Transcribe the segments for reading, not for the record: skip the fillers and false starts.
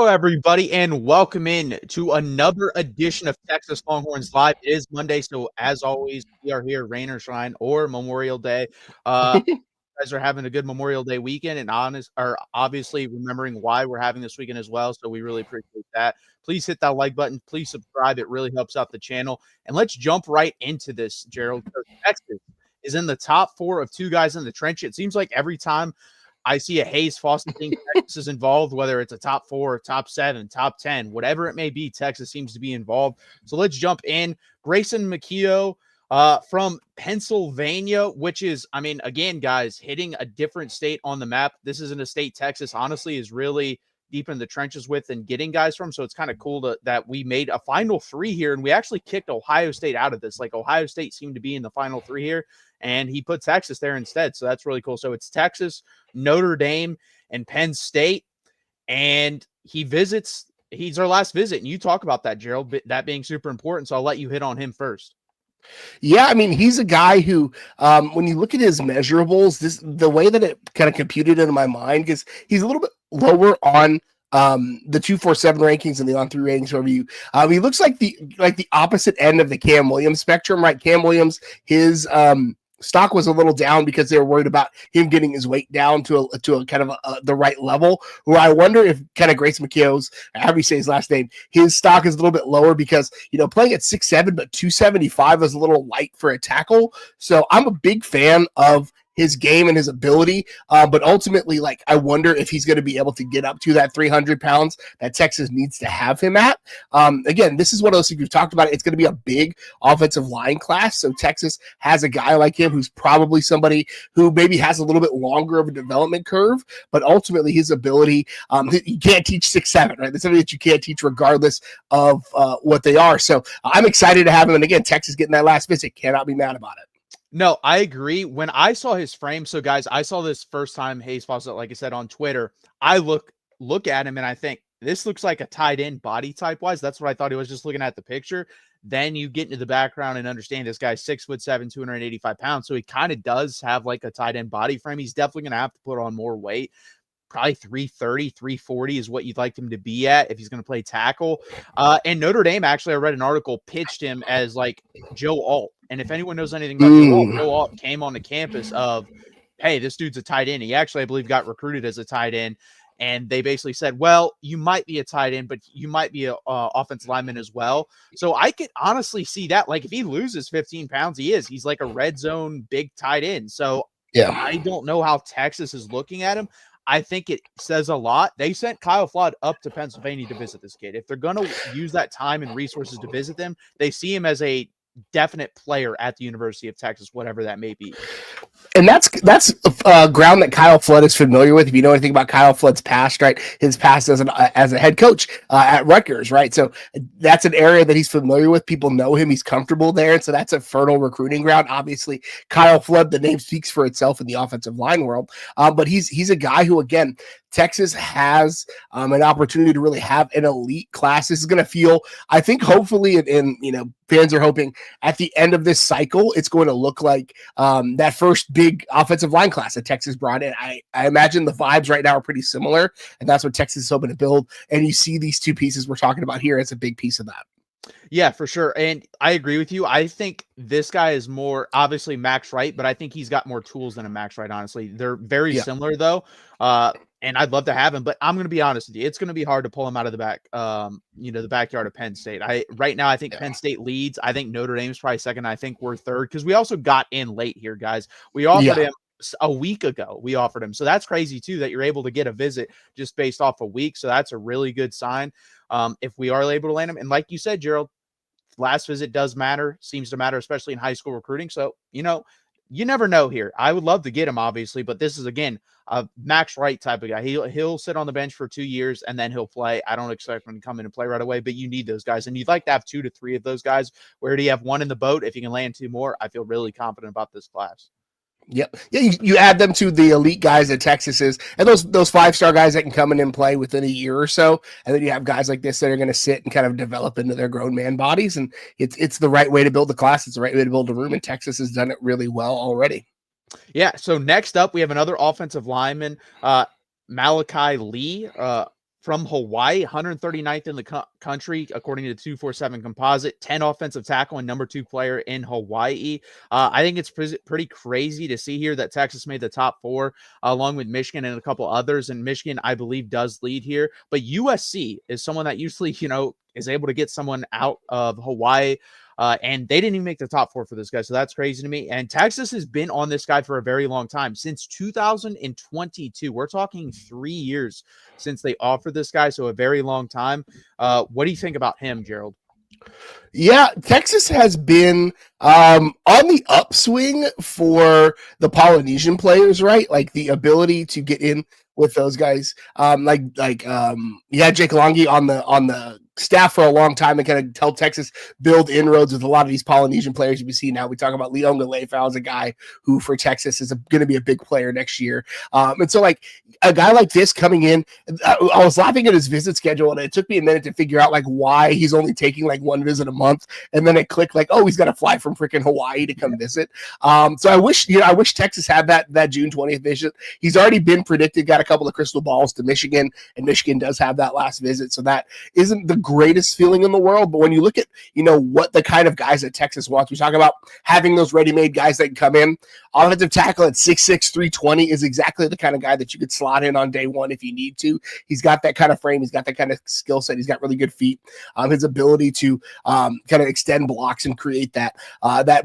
everybody, and welcome in to another edition of Texas Longhorns Live. It is Monday, so as always, we are here, rain or shine, or Memorial Day. You guys are having a good Memorial Day weekend, and obviously remembering why we're having this weekend as well. So we really appreciate that. Please hit that like button. Please subscribe. It really helps out the channel. And let's jump right into this, Gerald. Texas is in the top 4 of 2 guys in the trench. It seems like every time I see a Hayes Fawcett thing, Texas is involved, whether it's a top 4, top 7, top 10, whatever it may be, Texas seems to be involved. So let's jump in. Grayson McKeo from Pennsylvania, which is, I mean, again, guys, hitting a different state on the map. This isn't a state Texas, honestly, is really deep in the trenches with and getting guys from. So it's kind of cool that we made a final 3 here, and we actually kicked Ohio State out of this. Like, Ohio State seemed to be in the final 3 here, and he put Texas there instead. So that's really cool. So it's Texas, Notre Dame, and Penn State. And he's our last visit. And you talk about that, Gerald, that being super important. So I'll let you hit on him first. Yeah, I mean, he's a guy who, when you look at his measurables, the way that it kind of computed into my mind, because he's a little bit lower on the 247 rankings and the on 3 ratings overview. He looks like the opposite end of the Cam Williams spectrum, right? Cam Williams, his stock was a little down because they were worried about him getting his weight down to a kind of the right level. Where I wonder if kind of Grace McKeo's, however you say his last name, his stock is a little bit lower because, playing at 6'7", but 275 is a little light for a tackle. So I'm a big fan of his game and his ability. But ultimately, I wonder if he's going to be able to get up to that 300 pounds that Texas needs to have him at. Again, this is one of those things we've talked about. It's going to be a big offensive line class. So Texas has a guy like him who's probably somebody who maybe has a little bit longer of a development curve, but ultimately his ability, you can't teach 6'7", right? That's something that you can't teach regardless of what they are. So I'm excited to have him. And again, Texas getting that last visit, cannot be mad about it. No, I agree. When I saw his frame, so guys, I saw this first time, Hayes Fawcett, like I said, on Twitter. I look at him and I think this looks like a tight end body type wise. That's what I thought he was, just looking at the picture. Then you get into the background and understand this guy's 6'7", 285 pounds. So he kind of does have like a tight end body frame. He's definitely going to have to put on more weight. Probably 330, 340 is what you'd like him to be at if he's going to play tackle. And Notre Dame, actually, I read an article, pitched him as like Joe Alt. And if anyone knows anything about Joe Alt came on the campus of, hey, this dude's a tight end. He actually, I believe, got recruited as a tight end. And they basically said, well, you might be a tight end, but you might be an offensive lineman as well. So I could honestly see that. Like, if he loses 15 pounds, he's like a red zone big tight end. So yeah, I don't know how Texas is looking at him. I think it says a lot. They sent Kyle Flood up to Pennsylvania to visit this kid. If they're going to use that time and resources to visit them, they see him as a definite player at the University of Texas, whatever that may be. And that's ground that Kyle Flood is familiar with. If you know anything about Kyle Flood's past, right? His past as a head coach at Rutgers, right? So that's an area that he's familiar with. People know him. He's comfortable there. And so that's a fertile recruiting ground. Obviously, Kyle Flood, the name speaks for itself in the offensive line world. But he's a guy who, again, Texas has an opportunity to really have an elite class. This is going to feel, I think, hopefully, and fans are hoping at the end of this cycle, it's going to look like that first big offensive line class that Texas brought in. I imagine the vibes right now are pretty similar, and that's what Texas is hoping to build. And you see these 2 pieces we're talking about here as a big piece of that. Yeah, for sure. And I agree with you. I think this guy is more obviously Max Wright, but I think he's got more tools than a Max Wright, honestly. They're very similar, though. And I'd love to have him, but I'm going to be honest with you. It's going to be hard to pull him out of the back, the backyard of Penn State. Right now, I think Penn State leads. I think Notre Dame's probably second. I think we're third because we also got in late here, guys. We offered him a week ago. We offered him. So that's crazy, too, that you're able to get a visit just based off a week. So that's a really good sign if we are able to land him. And like you said, Gerald, last visit does matter, seems to matter, especially in high school recruiting. So, you never know here. I would love to get him, obviously, but this is, again, a Max Wright type of guy. He'll sit on the bench for 2 years, and then he'll play. I don't expect him to come in and play right away, but you need those guys. And you'd like to have 2 to 3 of those guys. Where do you have 1 in the boat? If you can land 2 more, I feel really confident about this class. Yep. Yeah, you add them to the elite guys that Texas is, and those 5-star guys that can come in and play within a year or so, and then you have guys like this that are going to sit and kind of develop into their grown man bodies, and it's the right way to build the class. It's the right way to build a room, and Texas has done it really well already. Yeah, so next up, we have another offensive lineman, Malachi Lee from Hawaii, 139th in the country, according to the 247 composite, 10 offensive tackle and number 2 player in Hawaii. I think it's pretty crazy to see here that Texas made the top 4 along with Michigan and a couple others. And Michigan, I believe, does lead here. But USC is someone that usually, is able to get someone out of Hawaii. And they didn't even make the top 4 for this guy. So that's crazy to me. And Texas has been on this guy for a very long time, since 2022. We're talking 3 years since they offered this guy. So a very long time. What do you think about him, Gerald? Yeah, Texas has been on the upswing for the Polynesian players, right? Like the ability to get in with those guys. Jake Longi on the staff for a long time and kind of helped Texas build inroads with a lot of these Polynesian players you see now. We talk about Leon Galefau as a guy who for Texas is going to be a big player next year. And so like a guy like this coming in, I was laughing at his visit schedule and it took me a minute to figure out like why he's only taking like 1 visit a month. And then it clicked like, oh, he's got to fly from freaking Hawaii to come visit. So I wish Texas had that June 20th visit. He's already been predicted, got a couple of crystal balls to Michigan, and Michigan does have that last visit. So that isn't the greatest feeling in the world. But when you look at, what the kind of guys that Texas wants, we talk about having those ready-made guys that can come in. Offensive tackle at 6'6", 320 is exactly the kind of guy that you could slot in on day one if you need to. He's got that kind of frame. He's got that kind of skill set. He's got really good feet. His ability to kind of extend blocks and create that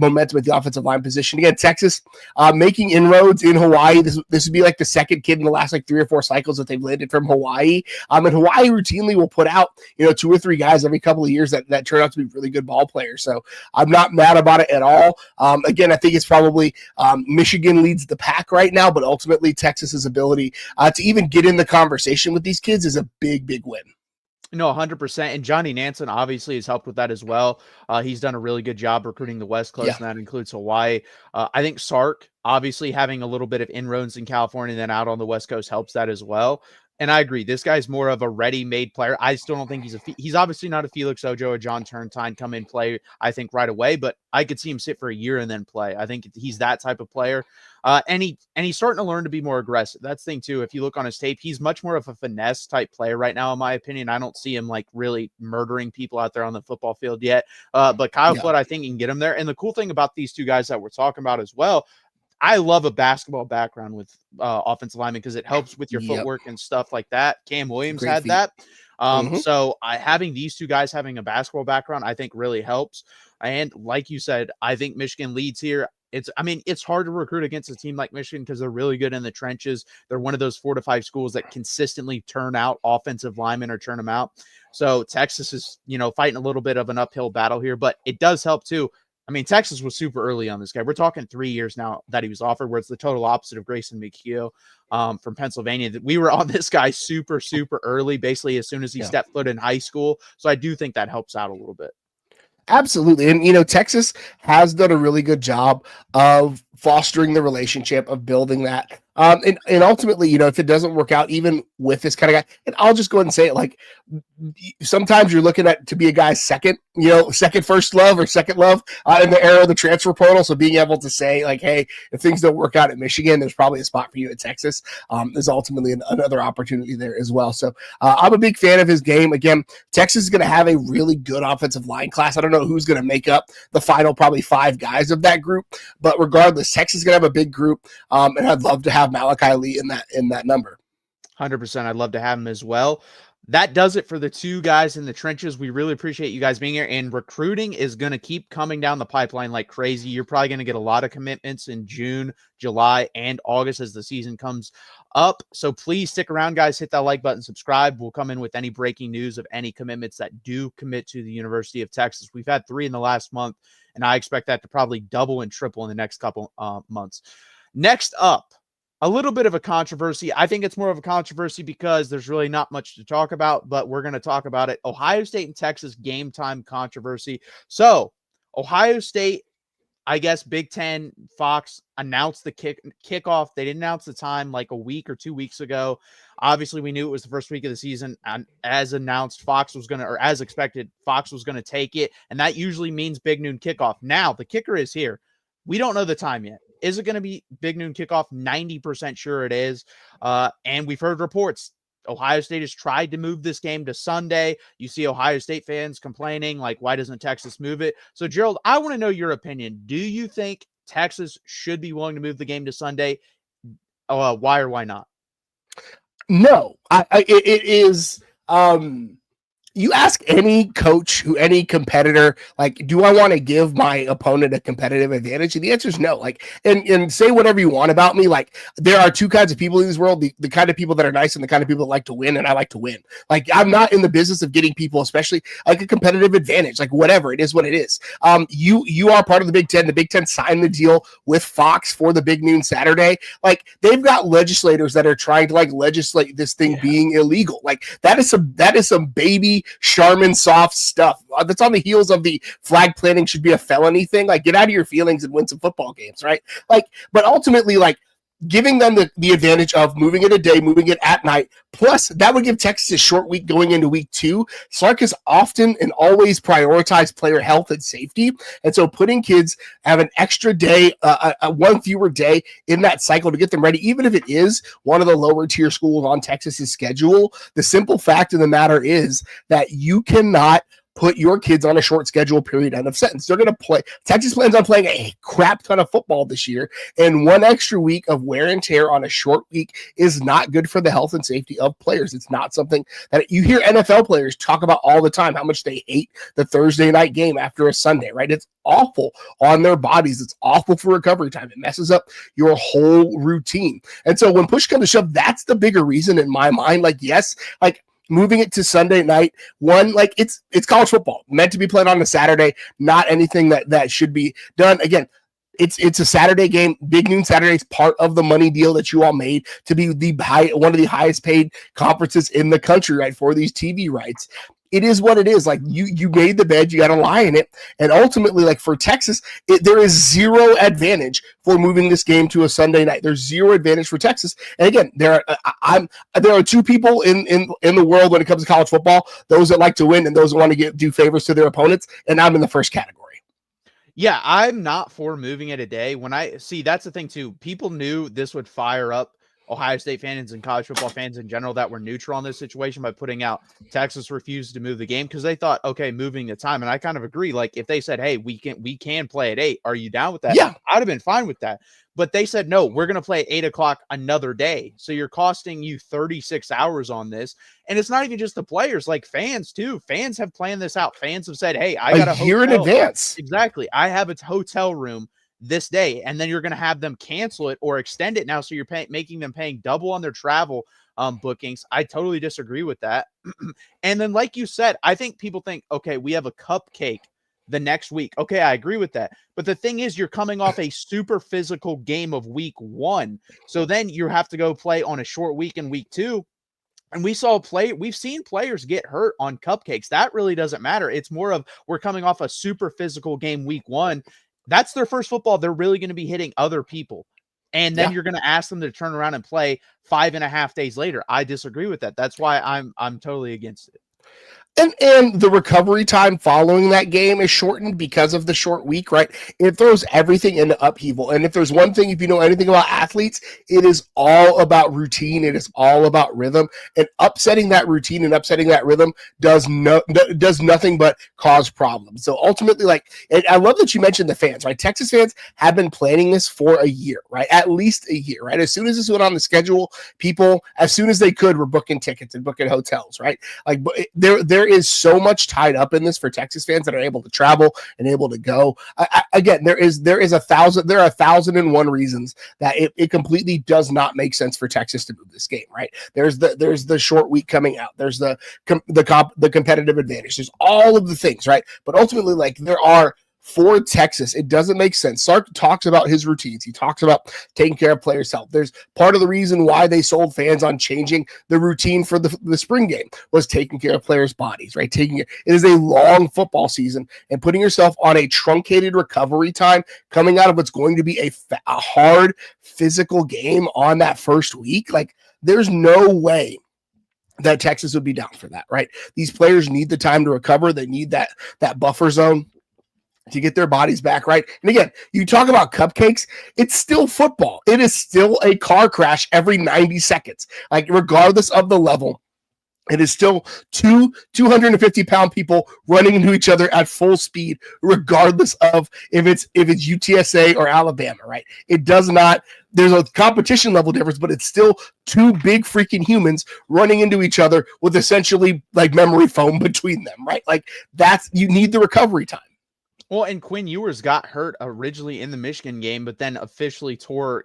momentum at the offensive line position. Again, Texas making inroads in Hawaii. This would be like the second kid in the last like 3 or 4 cycles that they've landed from Hawaii. And Hawaii routinely will put out 2 or 3 guys every couple of years that turn out to be really good ball players. So I'm not mad about it at all. Again, I think it's probably Michigan leads the pack right now, but ultimately Texas's ability to even get in the conversation with these kids is a big, big win. No, 100%. And Johnny Nansen obviously has helped with that as well. He's done a really good job recruiting the West Coast, and that includes Hawaii. I think Sark, obviously having a little bit of inroads in California and then out on the West Coast helps that as well. And I agree. This guy's more of a ready-made player. I still don't think he's obviously not a Felix Ojo or John Turntine come in play, I think, right away, but I could see him sit for a year and then play. I think he's that type of player. And he's starting to learn to be more aggressive. That's the thing, too. If you look on his tape, he's much more of a finesse type player right now, in my opinion. I don't see him like really murdering people out there on the football field yet. But Kyle Flood, I think, you can get him there. And the cool thing about these 2 guys that we're talking about as well, I love a basketball background with offensive linemen because it helps with your footwork and stuff like that. Cam Williams had that. So having these 2 guys having a basketball background, I think really helps. And like you said, I think Michigan leads here. It's hard to recruit against a team like Michigan because they're really good in the trenches. They're one of those 4 to 5 schools that consistently turn out offensive linemen or turn them out. So Texas is, fighting a little bit of an uphill battle here, but it does help too. Texas was super early on this guy. We're talking 3 years now that he was offered, where it's the total opposite of Grayson McHugh from Pennsylvania. That we were on this guy super, super early, basically as soon as he stepped foot in high school. So I do think that helps out a little bit. Absolutely. And, Texas has done a really good job of fostering the relationship, of building that. And ultimately, if it doesn't work out, even with this kind of guy, and I'll just go ahead and say it, like, sometimes you're looking at to be a guy's second first love or second love in the era of the transfer portal. So being able to say like, hey, if things don't work out at Michigan, there's probably a spot for you at Texas. There's ultimately another opportunity there as well. So I'm a big fan of his game. Again, Texas is going to have a really good offensive line class. I don't know who's going to make up the final probably 5 guys of that group, but regardless, Texas is going to have a big group, and I'd love to have Malachi Lee in that number. 100%. I'd love to have him as well. That does it for the 2 guys in the trenches. We really appreciate you guys being here, and recruiting is going to keep coming down the pipeline like crazy. You're probably going to get a lot of commitments in June, July, and August as the season comes up. So please stick around, guys. Hit that like button, subscribe. We'll come in with any breaking news of any commitments that do commit to the University of Texas. We've had 3 in the last month, and I expect that to probably double and triple in the next couple months. Next up, a little bit of a controversy. I think it's more of a controversy because there's really not much to talk about, but we're going to talk about it. Ohio State and Texas game time controversy. So Ohio State, I guess Big Ten, Fox announced the kickoff. They didn't announce the time like a week or 2 weeks ago. Obviously, we knew it was the first week of the season, and as announced, as expected, Fox was going to take it, and that usually means big noon kickoff. Now, the kicker is here. We don't know the time yet. Is it going to be big noon kickoff? 90% sure it is. And we've heard reports Ohio State has tried to move this game to Sunday. You see Ohio State fans complaining, like, why doesn't Texas move it? So, Gerald, I want to know your opinion. Do you think Texas should be willing to move the game to Sunday? Why or why not? No, it is. You ask any coach, any competitor, like, do I want to give my opponent a competitive advantage? And the answer is no. Like, and say whatever you want about me. Like, there are two kinds of people in this world: the kind of people that are nice and the kind of people that like to win. And I like to win. Like, I'm not in the business of getting people, especially like a competitive advantage. Like, whatever, it is what it is. You are part of the Big Ten. The Big Ten signed the deal with Fox for the Big Noon Saturday. Like, they've got legislators that are trying to like legislate this thing being illegal. Like, that is some baby Charmin soft stuff that's on the heels of the flag planting should be a felony thing. Like, get out of your feelings and win some football games, right? Like, but ultimately, like, giving them the advantage of moving it a day, moving it at night. Plus, that would give Texas a short week going into week 2. Sark has often and always prioritized player health and safety. And so putting kids have an extra day, one fewer day in that cycle to get them ready, even if it is one of the lower tier schools on Texas's schedule, the simple fact of the matter is that you cannot put your kids on a short schedule, period, end of sentence. They're going to play. Texas plans on playing a crap ton of football this year, and one extra week of wear and tear on a short week is not good for the health and safety of players. It's not something that you hear NFL players talk about all the time, how much they hate the Thursday night game after a Sunday, right? It's awful on their bodies. It's awful for recovery time. It messes up your whole routine. And so when push comes to shove, that's the bigger reason in my mind. Like, yes, like, moving it to Sunday night, one, like, it's college football meant to be played on a Saturday, not anything that should be done. Again, it's a Saturday game. Big Noon Saturday is part of the money deal that you all made to be one of the highest paid conferences in the country, right, for these TV rights. It is what it is. Like, you made the bed, you got to lie in it. And ultimately, like, for Texas, there is zero advantage for moving this game to a Sunday night. There's zero advantage for Texas. And again, there are two people in the world when it comes to college football: those that like to win and those that want to do favors to their opponents. And I'm in the first category. Yeah, I'm not for moving it a day. When I see, that's the thing too. People knew this would fire up Ohio State fans and college football fans in general that were neutral on this situation by putting out Texas refused to move the game because they thought, okay, moving the time. And I kind of agree. Like, if they said, hey, we can play at 8, are you down with that? Yeah, I'd have been fine with that. But they said, no, we're going to play at 8 o'clock another day. So you're costing you 36 hours on this. And it's not even just the players, like fans too. Fans have planned this out. Fans have said, hey, I got a year in advance. Exactly. I have a hotel room this day, and then you're going to have them cancel it or extend it now. So you're making them paying double on their travel bookings. I totally disagree with that. And then, like you said, I think people think, okay, we have a cupcake the next week. Okay, I agree with that. But the thing is, you're coming off a super physical game of week 1. So then you have to go play on a short week in week 2. And we've seen players get hurt on cupcakes. That really doesn't matter. It's more of, we're coming off a super physical game week 1. That's their first football. They're really going to be hitting other people. And then you're going to ask them to turn around and play 5.5 days later. I disagree with that. That's why I'm totally against it. And the recovery time following that game is shortened because of the short week, right? It throws everything into upheaval. And if there's one thing, if you know anything about athletes, it is all about routine. It is all about rhythm. And upsetting that routine and upsetting that rhythm does nothing but cause problems. So ultimately, like, and I love that you mentioned the fans, right? Texas fans have been planning this for a year, right? At least a year, right? As soon as this went on the schedule, people, as soon as they could, were booking tickets and booking hotels, right? Like, there is so much tied up in this for Texas fans that are able to travel and able to go. Again, there are 1,001 reasons that it completely does not make sense for Texas to move this game, right? There's the short week coming out. There's the competitive advantage. There's all of the things, right? But ultimately, like, there are, for Texas, it doesn't make sense. Sark talks about his routines. He talks about taking care of players' health. There's part of the reason why they sold fans on changing the routine for the spring game was taking care of players' bodies, right? It is a long football season, and putting yourself on a truncated recovery time coming out of what's going to be a hard physical game on that first week. Like, there's no way that Texas would be down for that, right? These players need the time to recover. They need that buffer zone. to get their bodies back right. And again, you talk about cupcakes, it's still football. It is still a car crash every 90 seconds. Like, regardless of the level, it is still 250-pound people running into each other at full speed, regardless of if it's UTSA or Alabama, right? It does not. There's a competition level difference, but it's still two big freaking humans running into each other with essentially like memory foam between them, right? Like, you need the recovery time. Well, and Quinn Ewers got hurt originally in the Michigan game, but then officially tore,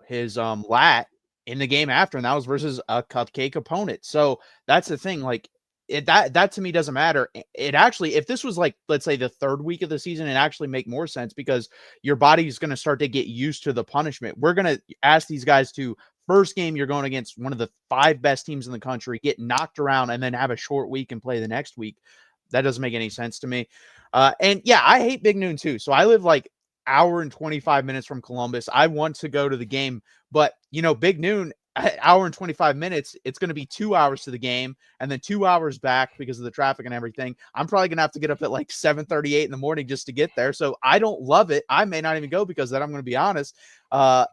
his lat in the game after, and that was versus a cupcake opponent. So that's the thing. Like, that to me doesn't matter. It actually, if this was like, let's say the third week of the season, it actually make more sense because your body is going to start to get used to the punishment. We're going to ask these guys to, first game you're going against one of the 5 best teams in the country, get knocked around, and then have a short week and play the next week. That doesn't make any sense to me. And yeah, I hate Big Noon too. So I live like hour and 25 minutes from Columbus. I want to go to the game, but Big Noon, hour and 25 minutes, it's going to be 2 hours to the game and then 2 hours back because of the traffic and everything. I'm probably going to have to get up at like 7:38 in the morning just to get there. So I don't love it. I may not even go because of that. I'm going to be honest.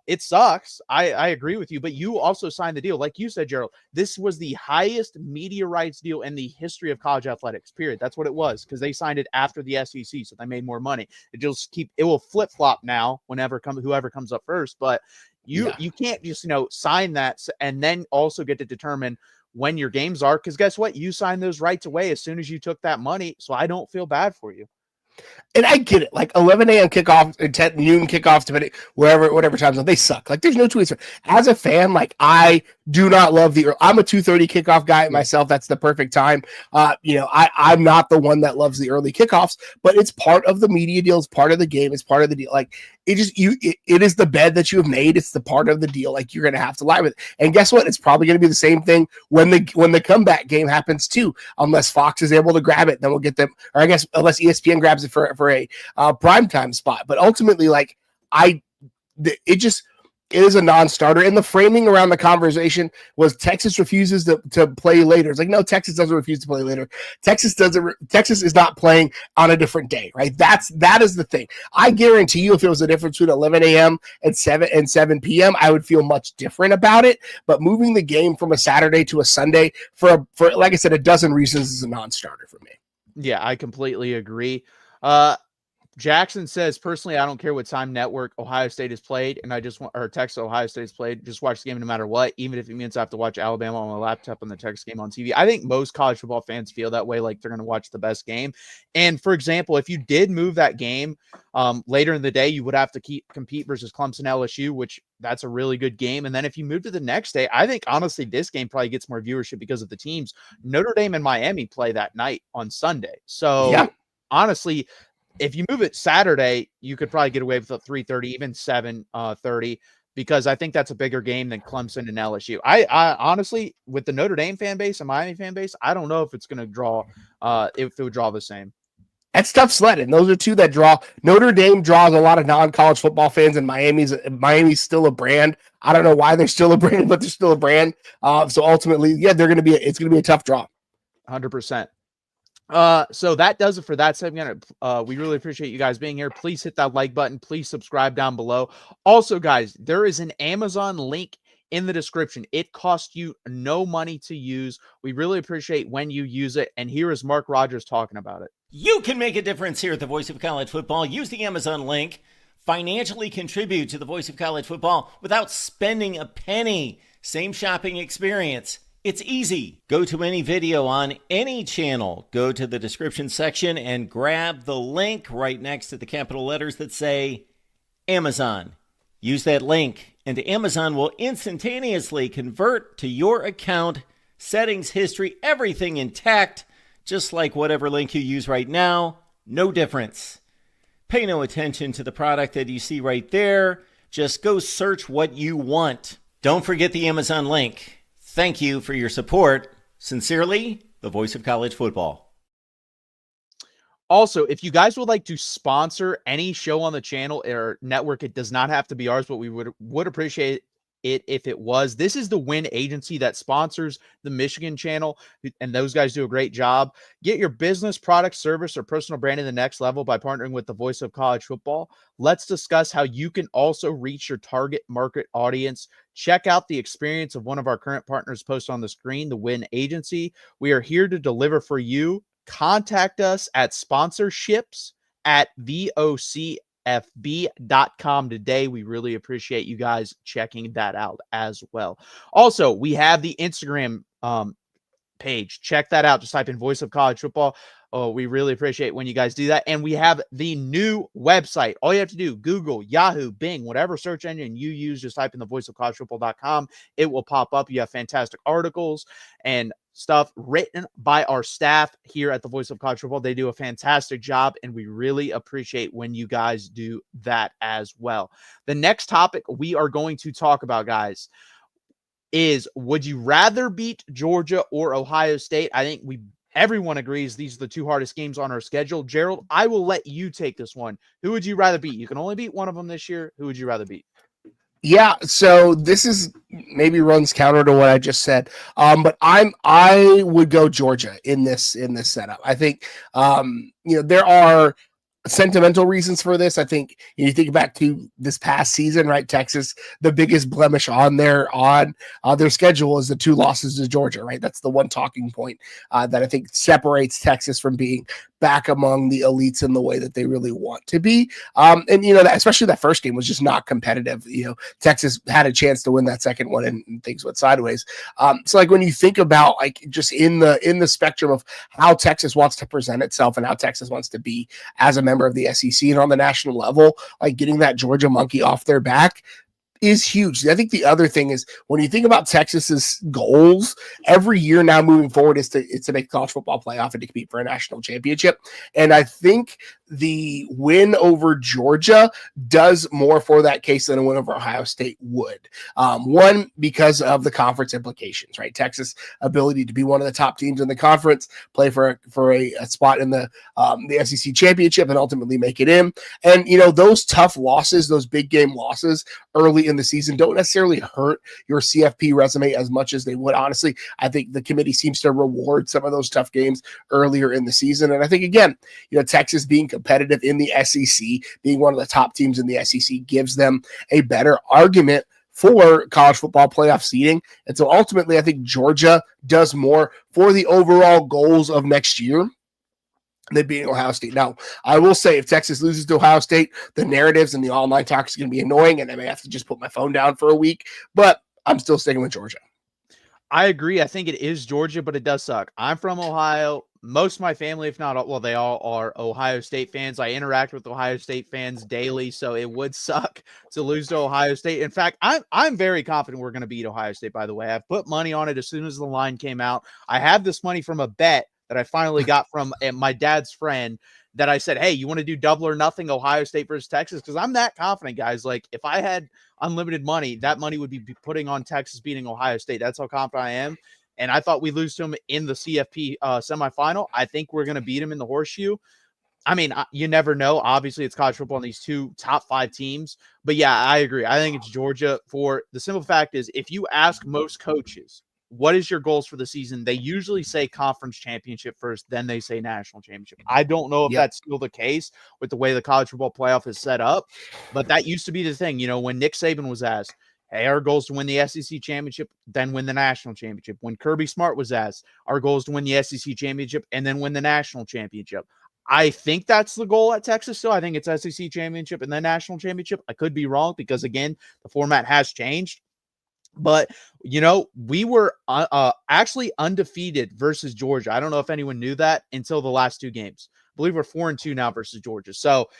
It sucks. I agree with you, but you also signed the deal. Like you said, Gerald, this was the highest media rights deal in the history of college athletics, period. That's what it was, because they signed it after the SEC, so they made more money. It will flip flop now whoever comes up first, but you can't just, sign that and then also get to determine when your games are, because guess what? You signed those rights away as soon as you took that money. So I don't feel bad for you. And I get it, like 11 a.m. kickoff and 10 noon kickoffs, depending whatever time zone, they suck. Like, there's no choice. As a fan, like, I do not love I'm a 2:30 kickoff guy myself. That's the perfect time. I'm not the one that loves the early kickoffs, but it's part of the media deal. It's part of the game. It's part of the deal. Like, it is the bed that you have made. It's the part of the deal. Like, you're going to have to lie with it. And guess what? It's probably going to be the same thing when the comeback game happens too, unless Fox is able to grab it. Then we'll get them, or I guess unless ESPN grabs it for a primetime spot. But ultimately, like, it is a non-starter. And the framing around the conversation was Texas refuses to play later. It's like, no, Texas doesn't refuse to play later. Texas is not playing on a different day, right? That is the thing. I guarantee you, if it was a difference between 11 a.m. and 7 p.m., I would feel much different about it. But moving the game from a Saturday to a Sunday for like I said, a dozen reasons is a non-starter for me. Yeah, I completely agree. Jackson says, personally, I don't care what time network Ohio State has played, and I just want, or Texas Ohio State has played, just watch the game no matter what, even if it means I have to watch Alabama on my laptop and the Texas game on TV. I think most college football fans feel that way, like they're going to watch the best game. And for example, if you did move that game later in the day, you would have to compete versus Clemson LSU, which that's a really good game. And then if you move to the next day, I think honestly this game probably gets more viewership because of the teams. Notre Dame and Miami play that night on Sunday. So honestly, if you move it Saturday, you could probably get away with a 3:30, even 7:30, because I think that's a bigger game than Clemson and LSU. I honestly, with the Notre Dame fan base and Miami fan base, I don't know if it's going to draw, if it would draw the same. That's tough sledding. Those are two that draw. Notre Dame draws a lot of non-college football fans, and Miami's still a brand. I don't know why they're still a brand, but they're still a brand. So ultimately, it's going to be a tough draw. 100%. So that does it for that segment. We really appreciate you guys being here. Please hit that like button. Please subscribe down below. Also, guys, there is an Amazon link in the description. It costs you no money to use. We really appreciate when you use it. And here is Mark Rogers talking about it. You can make a difference here at the Voice of College Football. Use the Amazon link. Financially contribute to the Voice of College Football without spending a penny. Same shopping experience. It's easy. Go to any video on any channel. Go to the description section and grab the link right next to the capital letters that say Amazon. Use that link and Amazon will instantaneously convert to your account, settings, history, everything intact, just like whatever link you use right now. No difference. Pay no attention to the product that you see right there. Just go search what you want. Don't forget the Amazon link. Thank you for your support. Sincerely, the Voice of College Football. Also, if you guys would like to sponsor any show on the channel or network, it does not have to be ours, but we would appreciate it if it was. This is the Win agency that sponsors the Michigan channel, and those guys do a great job. Get your business, product, service, or personal brand to the next level by partnering with the voice of college football. Let's discuss how you can also reach your target market audience. Check out the experience of one of our current partners posted on the screen, the Win agency. We are here to deliver for you. Contact us at sponsorships@vocfb.com today. We really appreciate you guys checking that out as well. Also, we have the Instagram page. Check that out. Just type in Voice of College Football. Oh, we really appreciate when you guys do that. And we have the new website. All you have to do, Google, Yahoo, Bing, whatever search engine you use, just type in the voiceofcollegefootball.com. It will pop up. You have fantastic articles and stuff written by our staff here at the Voice of College Football. They do a fantastic job, and we really appreciate when you guys do that as well. The next topic we are going to talk about, guys, is would you rather beat Georgia or Ohio State? I think everyone agrees these are the two hardest games on our schedule. Gerald, I will let you take this one. Who would you rather beat? You can only beat one of them this year. Who would you rather beat? Yeah, so this is maybe runs counter to what I just said, but I would go Georgia in this setup. I think there are sentimental reasons for this. I think you think back to this past season, right? Texas, the biggest blemish on their schedule is the 2 losses to Georgia, right? That's the one talking point that I think separates Texas from being back among the elites in the way that they really want to be. And especially that first game was just not competitive. Texas had a chance to win that second one and things went sideways. So like when you think about like just in the spectrum of how Texas wants to present itself and how Texas wants to be as a member of the SEC and on the national level, like getting that Georgia monkey off their back is huge. I think the other thing is when you think about Texas's goals every year now moving forward is to make college football playoff and to compete for a national championship. And I think the win over Georgia does more for that case than a win over Ohio State would. One, because of the conference implications, right? Texas' ability to be one of the top teams in the conference, play for a spot in the SEC championship and ultimately make it in. And, those tough losses, those big game losses early in the season don't necessarily hurt your CFP resume as much as they would. Honestly, I think the committee seems to reward some of those tough games earlier in the season. And I think, again, Texas being competitive in the SEC, being one of the top teams in the SEC gives them a better argument for college football playoff seeding. And so ultimately, I think Georgia does more for the overall goals of next year than beating Ohio State. Now, I will say if Texas loses to Ohio State, the narratives and the online talk is going to be annoying, and I may have to just put my phone down for a week, but I'm still sticking with Georgia. I agree. I think it is Georgia, but it does suck. I'm from Ohio. Most of my family, if not all, well, they all are Ohio State fans. I interact with Ohio State fans daily, so it would suck to lose to Ohio State. In fact, I'm very confident we're going to beat Ohio State, by the way. I've put money on it as soon as the line came out. I have this money from a bet that I finally got from my dad's friend that I said, hey, you want to do double or nothing Ohio State versus Texas? Because I'm that confident, guys. Like, if I had unlimited money, that money would be putting on Texas beating Ohio State. That's how confident I am. And I thought we lose to them in the CFP semifinal. I think we're going to beat them in the horseshoe. I mean, you never know. Obviously, it's college football and these 2 top 5 teams. But, yeah, I agree. I think it's Georgia. For the simple fact is, if you ask most coaches, what is your goals for the season? They usually say conference championship first, then they say national championship. I don't know if that's still the case with the way the college football playoff is set up, but that used to be the thing. When Nick Saban was asked, hey, our goal is to win the SEC championship, then win the national championship. When Kirby Smart was asked, our goal is to win the SEC championship and then win the national championship. I think that's the goal at Texas still. I think it's SEC championship and then national championship. I could be wrong because, again, the format has changed. But, we were actually undefeated versus Georgia. I don't know if anyone knew that until the last 2 games. I believe we're 4-2 now versus Georgia. So,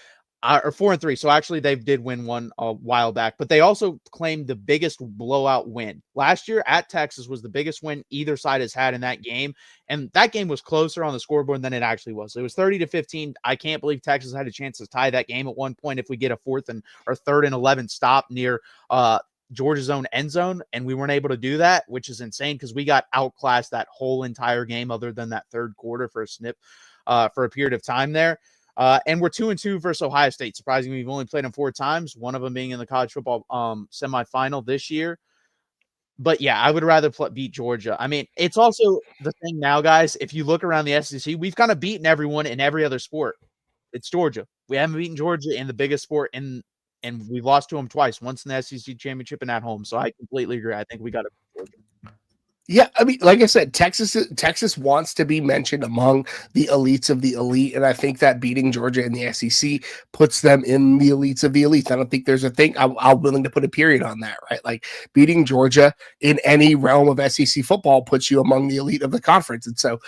or 4-3. So actually they did win one a while back, but they also claimed the biggest blowout win. Last year at Texas was the biggest win either side has had in that game. And that game was closer on the scoreboard than it actually was. It was 30-15. I can't believe Texas had a chance to tie that game at one point if we get a 3rd and 11 stop near Georgia's own end zone, and we weren't able to do that, which is insane because we got outclassed that whole entire game other than that third quarter for a snip for a period of time there. And we're 2-2 versus Ohio State. Surprisingly, we've only played them 4 times, one of them being in the college football semifinal this year. But yeah, I would rather beat Georgia. I mean, it's also the thing now, guys. If you look around the SEC, we've kind of beaten everyone in every other sport. It's Georgia. We haven't beaten Georgia in the biggest sport, and we've lost to them twice. Once in the SEC championship and at home. So I completely agree. I think we got to beat Georgia. Yeah, I mean, like I said, Texas wants to be mentioned among the elites of the elite, and I think that beating Georgia in the SEC puts them in the elites of the elites. I don't think there's a thing. I'm willing to put a period on that, right? Like beating Georgia in any realm of SEC football puts you among the elite of the conference, and so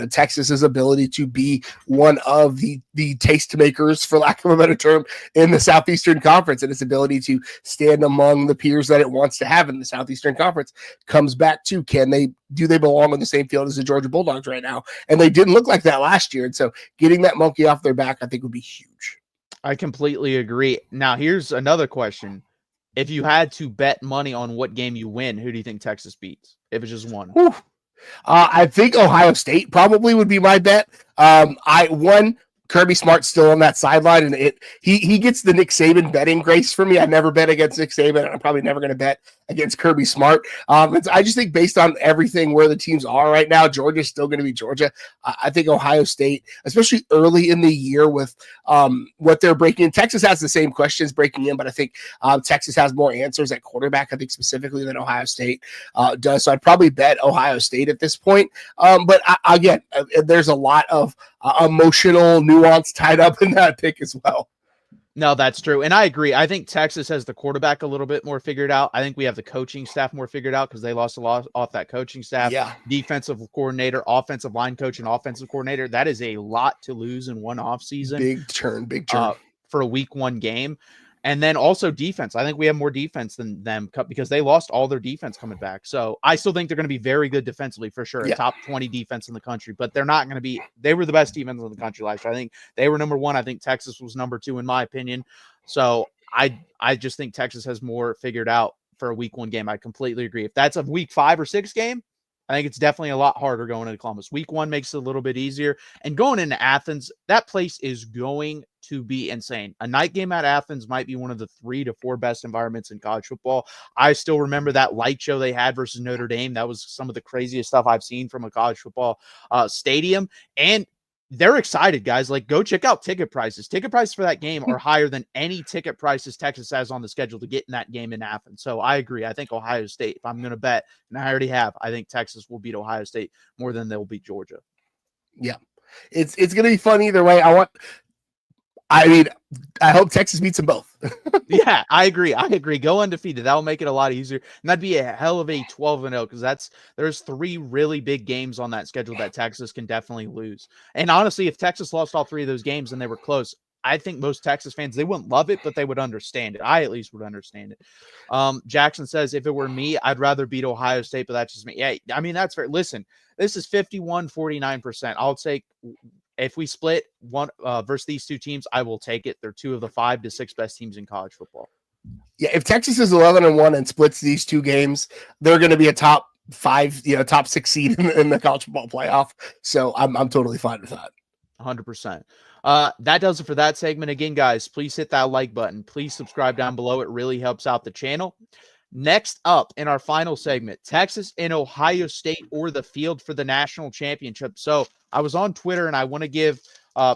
Texas's ability to be one of the tastemakers, for lack of a better term, in the Southeastern Conference, and its ability to stand among the peers that it wants to have in the Southeastern Conference comes back to, do they belong on the same field as the Georgia Bulldogs right now? And they didn't look like that last year. And so getting that monkey off their back, I think, would be huge. I completely agree. Now, here's another question. If you had to bet money on what game you win, who do you think Texas beats? If it's just one. I think Ohio State probably would be my bet. Kirby Smart's still on that sideline, and he gets the Nick Saban betting grace for me. I never bet against Nick Saban, and I'm probably never going to bet against Kirby Smart. I just think based on everything where the teams are right now, Georgia's still going to be Georgia. I think Ohio State, especially early in the year with what they're breaking in. Texas has the same questions breaking in, but I think Texas has more answers at quarterback, I think specifically than Ohio State does. So I'd probably bet Ohio State at this point. But again, there's a lot of emotional nuance tied up in that pick as well. No, that's true. And I agree. I think Texas has the quarterback a little bit more figured out. I think we have the coaching staff more figured out because they lost a lot off that coaching staff. Yeah. Defensive coordinator, offensive line coach, and offensive coordinator. That is a lot to lose in one offseason. Big turn. For a week one game. And then also defense. I think we have more defense than them because they lost all their defense coming back. So I still think they're going to be very good defensively for sure. Yeah. Top 20 defense in the country, but they're not going to be, they were the best defense in the country last year. I think they were number one. I think Texas was number two in my opinion. So I just think Texas has more figured out for a week one game. I completely agree. If that's a week 5 or 6 game, I think it's definitely a lot harder going into Columbus. Week 1 makes it a little bit easier. And going into Athens, that place is going to be insane. A night game at Athens might be one of the 3 to 4 best environments in college football. I still remember that light show they had versus Notre Dame. That was some of the craziest stuff I've seen from a college football stadium. And they're excited, guys. Like, go check out ticket prices. Ticket prices for that game are higher than any ticket prices Texas has on the schedule to get in that game in Athens. So I agree. I think Ohio State, if I'm going to bet, and I already have, I think Texas will beat Ohio State more than they'll beat Georgia. Yeah. It's going to be fun either way. I hope Texas beats them both. Yeah, I agree. Go undefeated. That'll make it a lot easier. And that'd be a hell of a 12-0 because there's 3 really big games on that schedule that Texas can definitely lose. And honestly, if Texas lost all 3 of those games and they were close, I think most Texas fans, they wouldn't love it, but they would understand it. I at least would understand it. Jackson says, if it were me, I'd rather beat Ohio State, but that's just me. Yeah, I mean, that's fair. Listen, this is 51-49%. I'll take – if we split one versus these 2 teams, I will take it. They're 2 of the 5 to 6 best teams in college football. Yeah, if Texas is 11-1 and splits these 2 games, they're going to be a top 5, top 6 seed in the college football playoff. So I'm totally fine with that. 100%. That does it for that segment. Again, guys, please hit that like button. Please subscribe down below. It really helps out the channel. Next up in our final segment, Texas and Ohio State or the field for the national championship. So I was on Twitter and I want to give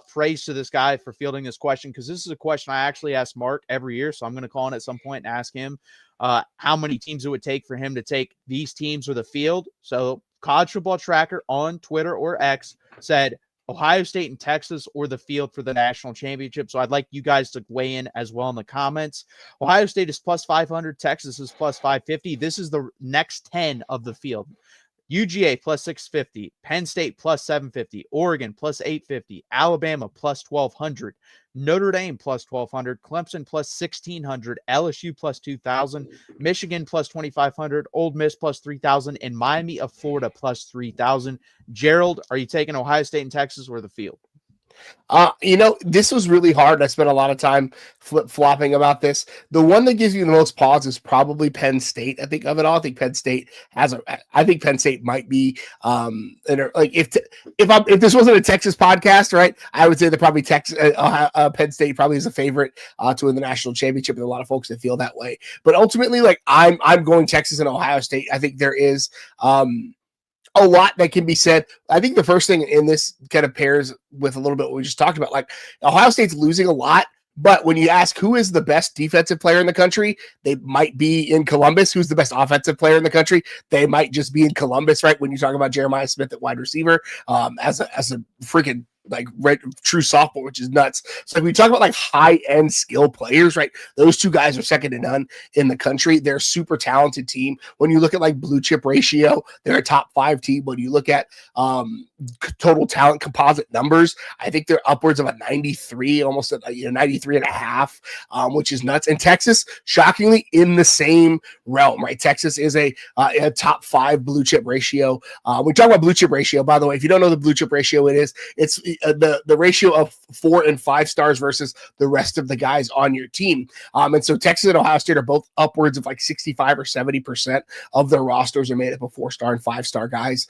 praise to this guy for fielding this question because this is a question I actually ask Mark every year. So I'm going to call in at some point and ask him how many teams it would take for him to take these teams or the field. So College Football Tracker on Twitter or X said Ohio State and Texas or the field for the national championship. So I'd like you guys to weigh in as well in the comments. Ohio State is plus 500. Texas is plus 550. This is the next 10 of the field. UGA plus 650, Penn State plus 750, Oregon plus 850, Alabama plus 1,200, Notre Dame plus 1,200, Clemson plus 1,600, LSU plus 2,000, Michigan plus 2,500, Ole Miss plus 3,000, and Miami of Florida plus 3,000. Gerald, are you taking Ohio State and Texas or the field? This was really hard. I spent a lot of time flip-flopping about this. The one that gives you the most pause is probably Penn State. I think of it all. I think Penn State might be if this wasn't a Texas podcast, right? I would say that probably Penn State probably is a favorite to win the national championship. There are a lot of folks that feel that way, but ultimately, like I'm going Texas and Ohio State. I think there is a lot that can be said. I think the first thing in this kind of pairs with a little bit what we just talked about, like Ohio State's losing a lot, but when you ask who is the best defensive player in the country, they might be in Columbus. Who's the best offensive player in the country? They might just be in Columbus, right? When you talk about Jeremiah Smith at wide receiver, as a freaking true sophomore, which is nuts. So like we talk about like high-end skill players, right? Those two guys are second to none in the country. They're a super talented team. When you look at like blue chip ratio, they're a top 5 team. When you look at total talent composite numbers, I think they're upwards of a 93, almost a 93 and a half, which is nuts. And Texas, shockingly, in the same realm, right? Texas is a top 5 blue chip ratio. We talk about blue chip ratio, by the way. If you don't know the blue chip ratio, it's the ratio of 4 and 5 stars versus the rest of the guys on your team. And so Texas and Ohio State are both upwards of like 65 or 70% of their rosters are made up of 4-star and 5-star guys.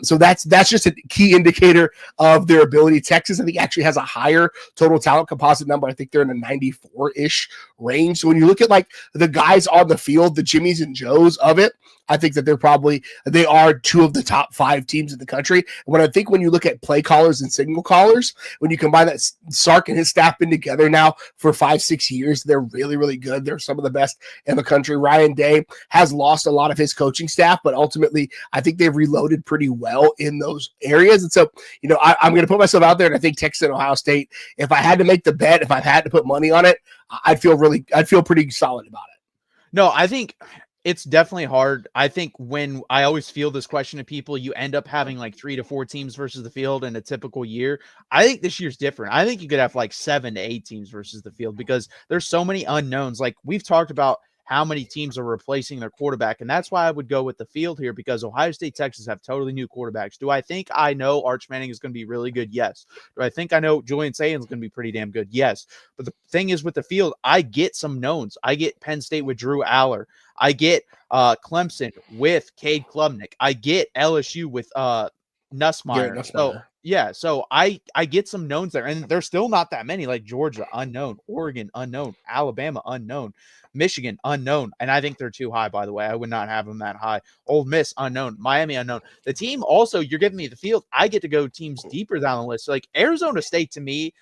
So that's just a key indicator of their ability. Texas, I think, actually has a higher total talent composite number. I think they're in a 94-ish range. So when you look at like the guys on the field, the Jimmies and Joes of it, I think that they are 2 of the top 5 teams in the country. When you look at play callers and signal callers, when you combine that, Sark and his staff been together now for 5-6 years, they're really, really good. They're some of the best in the country. Ryan Day has lost a lot of his coaching staff, but ultimately I think they've reloaded pretty well in those areas. And so, I'm going to put myself out there, and I think Texas and Ohio State, if I had to make the bet, if I had to put money on it, I'd feel pretty solid about it. No, I think it's definitely hard. I think when I always feel this question to people, you end up having like 3 to 4 teams versus the field in a typical year. I think this year's different. I think you could have like 7 to 8 teams versus the field because there's so many unknowns. Like we've talked about how many teams are replacing their quarterback. And that's why I would go with the field here because Ohio State, Texas have totally new quarterbacks. Do I think I know Arch Manning is going to be really good? Yes. Do I think I know Julian Sayin is going to be pretty damn good? Yes. But the thing is with the field, I get some knowns. I get Penn State with Drew Aller. I get Clemson with Cade Klubnik. I get LSU with Nussmeier. So I get some knowns there, and there's still not that many. Like Georgia, unknown. Oregon, unknown. Alabama, unknown. Michigan, unknown. And I think they're too high, by the way. I would not have them that high. Ole Miss, unknown. Miami, unknown. The team also, you're giving me the field. I get to go teams deeper down the list. So like Arizona State, to me,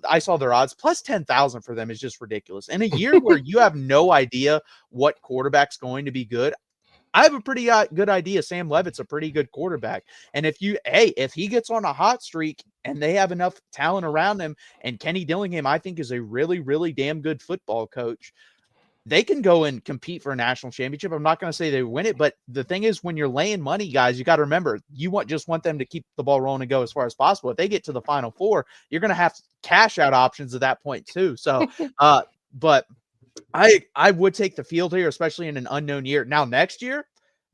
I saw their odds plus 10,000 for them is just ridiculous. In a year where you have no idea what quarterback's going to be good, I have a pretty good idea. Sam Levitt's a pretty good quarterback. And if he gets on a hot streak and they have enough talent around him, and Kenny Dillingham, I think, is a really, really damn good football coach, they can go and compete for a national championship. I'm not going to say they win it, but the thing is, when you're laying money, guys, you got to remember, you just want them to keep the ball rolling and go as far as possible. If they get to the Final Four, you're going to have cash out options at that point too. So, but I would take the field here, especially in an unknown year. Now, next year,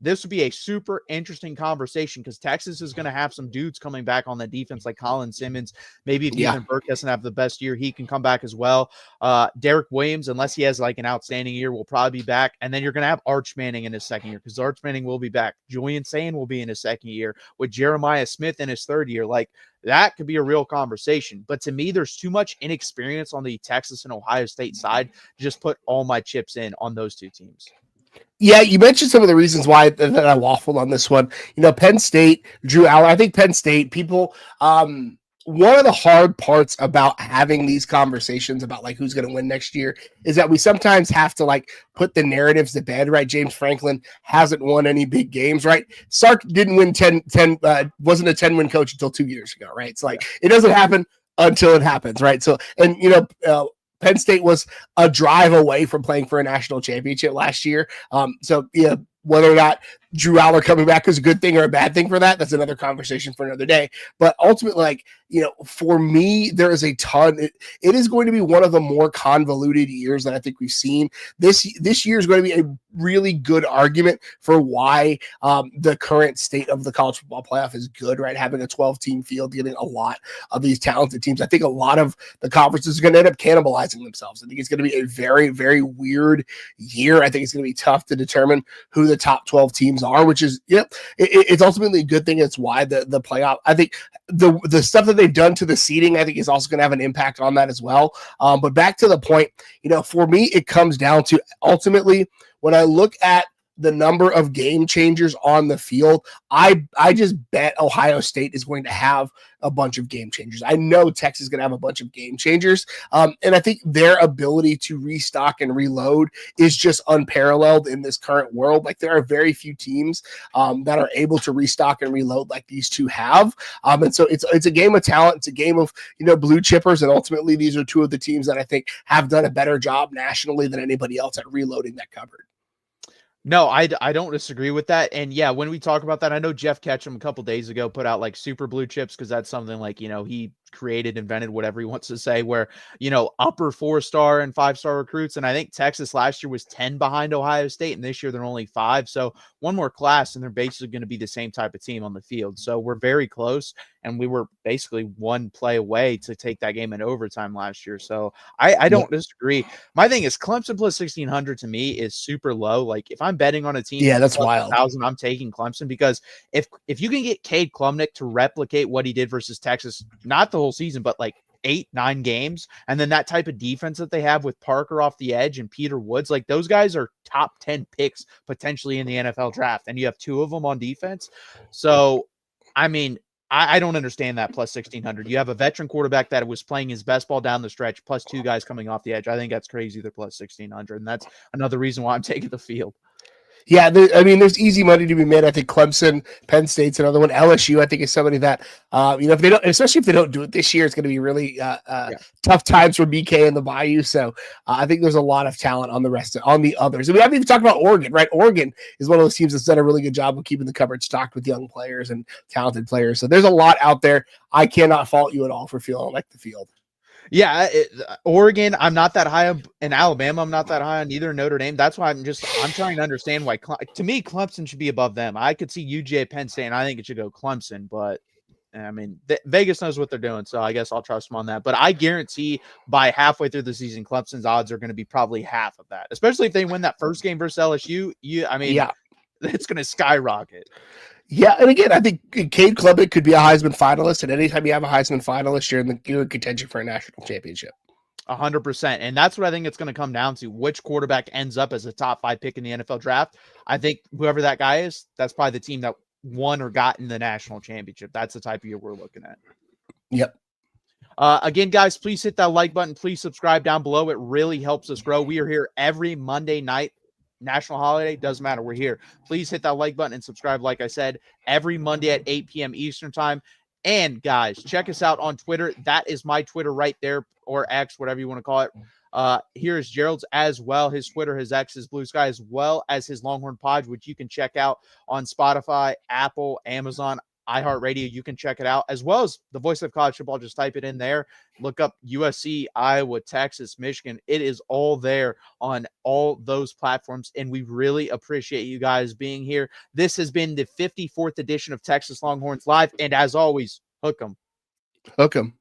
this would be a super interesting conversation because Texas is going to have some dudes coming back on the defense like Colin Simmons. Maybe if even Burke doesn't have the best year, he can come back as well. Derek Williams, unless he has like an outstanding year, will probably be back. And then you're going to have Arch Manning in his second year because Arch Manning will be back. Julian Sayin will be in his second year with Jeremiah Smith in his third year. Like that could be a real conversation. But to me, there's too much inexperience on the Texas and Ohio State side to just put all my chips in on those two teams. Yeah, you mentioned some of the reasons why that I waffled on this one. Penn State, Drew Aller. I think Penn State people. One of the hard parts about having these conversations about like who's going to win next year is that we sometimes have to like put the narratives to bed, right? James Franklin hasn't won any big games, right? Sark didn't win 10, wasn't a 10-win coach until 2 years ago, right? It's like it doesn't happen until it happens, right? So, and Penn State was a drive away from playing for a national championship last year. So, whether or not Drew Aller coming back is a good thing or a bad thing for that. That's another conversation for another day. But ultimately, like, for me, there is a ton. It is going to be one of the more convoluted years that I think we've seen. This year is going to be a really good argument for why the current state of the college football playoff is good, right? Having a 12-team field, getting a lot of these talented teams. I think a lot of the conferences are going to end up cannibalizing themselves. I think it's going to be a very, very weird year. I think it's going to be tough to determine who the top 12 teams are, which is, it's ultimately a good thing. It's why the playoff, I think the stuff that they've done to the seeding, I think is also going to have an impact on that as well. But back to the point, for me, it comes down to ultimately when I look at the number of game changers on the field, I just bet Ohio State is going to have a bunch of game changers. I know Texas is going to have a bunch of game changers. And I think their ability to restock and reload is just unparalleled in this current world. Like, there are very few teams that are able to restock and reload like these two have. And so it's a game of talent. It's a game of, blue chippers. And ultimately, these are two of the teams that I think have done a better job nationally than anybody else at reloading that cupboard. No, I don't disagree with that. And yeah, when we talk about that, I know Jeff Ketchum a couple days ago put out like super blue chips, because that's something like, he created, invented, whatever he wants to say, where, upper 4-star and 5-star recruits. And I think Texas last year was 10 behind Ohio State, and this year they're only 5. So one more class and they're basically going to be the same type of team on the field. So we're very close, and we were basically one play away to take that game in overtime last year. So I don't disagree. My thing is Clemson plus 1,600 to me is super low. Like, if I'm betting on a team, that's wild. 1,000, I'm taking Clemson, because if you can get Cade Klubnik to replicate what he did versus Texas, not the whole season, but like 8-9 games, and then that type of defense that they have with Parker off the edge and Peter Woods, like, those guys are top 10 picks potentially in the NFL draft, and you have 2 of them on defense. So, I mean, I don't understand that plus 1,600. You have a veteran quarterback that was playing his best ball down the stretch, plus 2 guys coming off the edge. I think that's crazy. They're plus 1,600, and that's another reason why I'm taking the field. Yeah, there's easy money to be made. I think Clemson, Penn State's another one. LSU, I think, is somebody that, if they don't, especially if they don't do it this year, it's going to be really tough times for BK and the Bayou. So I think there's a lot of talent on the others. And we haven't even talked about Oregon, right? Oregon is one of those teams that's done a really good job of keeping the cupboard stocked with young players and talented players. So there's a lot out there. I cannot fault you at all for feeling like the field. Yeah, Oregon, I'm not that high on, in Alabama. I'm not that high on either. Notre Dame. That's why I'm trying to understand why. To me, Clemson should be above them. I could see UGA, Penn State, and I think it should go Clemson. But I mean, Vegas knows what they're doing, so I guess I'll trust them on that. But I guarantee by halfway through the season, Clemson's odds are going to be probably half of that. Especially if they win that first game versus LSU. It's going to skyrocket. Yeah, and again, I think Cade Klubnik could be a Heisman finalist, and anytime you have a Heisman finalist, you're in contention for a national championship. 100%. And that's what I think it's going to come down to, which quarterback ends up as a top 5 pick in the NFL draft. I think whoever that guy is, that's probably the team that won or got in the national championship. That's the type of year we're looking at. Yep. Again, guys, please hit that like button. Please subscribe down below. It really helps us grow. We are here every Monday night. National holiday, doesn't matter. We're here. Please hit that like button and subscribe, like I said, every Monday at 8 p.m. Eastern time. And guys, check us out on Twitter. That is my Twitter right there, or X, whatever you want to call it. Here is Gerald's as well. His Twitter, his X, his Blue Sky, as well as his Longhorn Pod, which you can check out on Spotify, Apple, Amazon, iHeartRadio. You can check it out, as well as the Voice of College Football. Just type it in there. Look up USC, Iowa, Texas, Michigan. It is all there on all those platforms, and we really appreciate you guys being here. This has been the 54th edition of Texas Longhorns Live, and as always, hook 'em. Hook 'em.